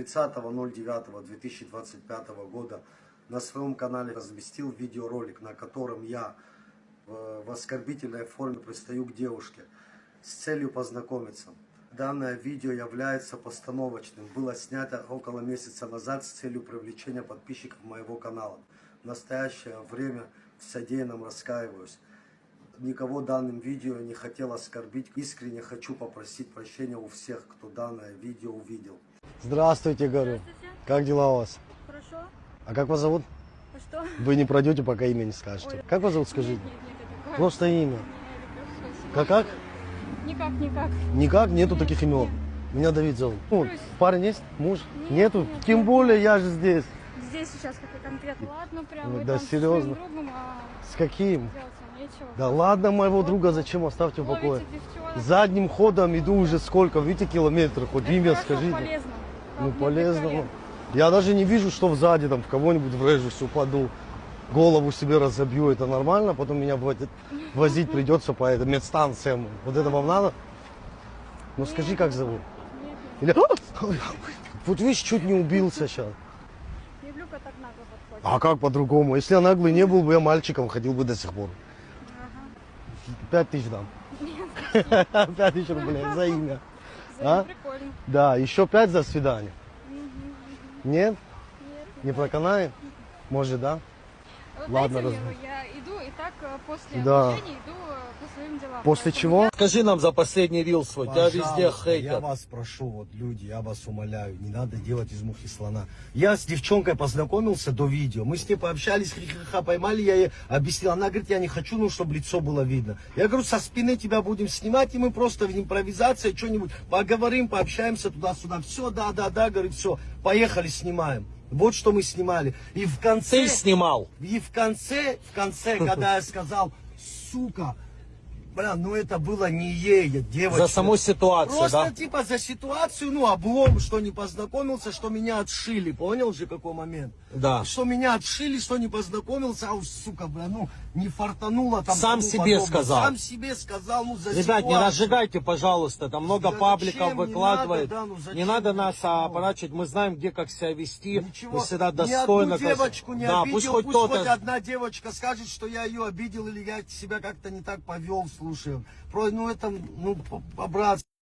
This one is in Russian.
30.09.2025 года на своем канале разместил видеоролик, на котором я в оскорбительной форме пристаю к девушке с целью познакомиться. Данное видео является постановочным, было снято около месяца назад с целью привлечения подписчиков моего канала. В настоящее время в содеянном раскаиваюсь. Никого данным видео не хотел оскорбить. Искренне хочу попросить прощения у всех, кто данное видео увидел. Здравствуйте, говорю. Здравствуйте. Как дела у вас? Хорошо. А как вас зовут? А что? Вы не пройдете, пока имя не скажете. Ой. Как вас зовут, скажите? Нет, это такое. Просто имя. Не, я люблю, спасибо. Как? Никак. Никак? Нету Нет, таких имен. нет. Меня Давид зовут. Ну, Плюс. парень есть? Муж? Нет, Нету? нет, Тем нет. более я же здесь. Здесь сейчас как и конкретно. Ладно, прям Ну, вы да, там серьезно. с своим другом, С каким? делать вам нечего. Да ладно, моего друга зачем? Оставьте в покое. Ловите девчонок. Задним ходом иду уже сколько? Видите, километров? Хоть Это имя хорошо, скажите. полезно. Ну, Как мне полезно. колен. Я даже не вижу, что сзади там в кого-нибудь врежусь, упаду. Голову себе разобью, это нормально, потом меня возить придется по медстанциям. Вот это вам надо? Ну скажи, как зовут? Нет, Или... Вот видишь, чуть не убился сейчас. не люблю, как так нагло подходит. А как по-другому? Если я наглый не был бы, я мальчиком ходил бы до сих пор. Ага. 5000 дам. 5000 рублей за имя. А? Прикольно. Да, еще 5 за свидание. Нет? Нет. Не проканает? Может, да? Вот Ладно, дайте мне, я иду и так после Да. обучения иду по своим делам. После Поэтому чего? Скажи нам за последний рил свой, тебя везде Я хейтят. вас прошу, вот люди, я вас умоляю, не надо делать из мухи слона. Я с девчонкой познакомился до видео, мы с ней пообщались, хихиха, поймали, я ей объяснил, она говорит, я не хочу, ну, чтобы лицо было видно. Я говорю, со спины тебя будем снимать, и мы просто в импровизации что-нибудь поговорим, пообщаемся туда-сюда. Все, да, говорит, все, поехали, снимаем. Вот что мы снимали. И в конце... Ты снимал. И в конце, когда я сказал, сука, бля, ну это было не ей, девочка. За саму ситуацию, Просто да? типа за ситуацию, ну облом, что не познакомился, что меня отшили, понял же какой момент? Да. Что меня отшили, что не познакомился, а уж, сука, бля, ну не фартануло там. Сам тому себе подобное. сказал. Сам себе сказал, ну за Ребят, не ситуацию. разжигайте, пожалуйста, там много Да пабликов зачем? Не выкладывает. надо, да, ну зачем? Не надо нас Ничего. опорачивать, мы знаем, где как себя вести. Ничего, Мы всегда ни достойно. одну девочку не да, обидел, пусть хоть хоть кто-то... одна девочка скажет, что я ее обидел или я себя как-то не так повел, слушай. Ну это, ну, по-братски.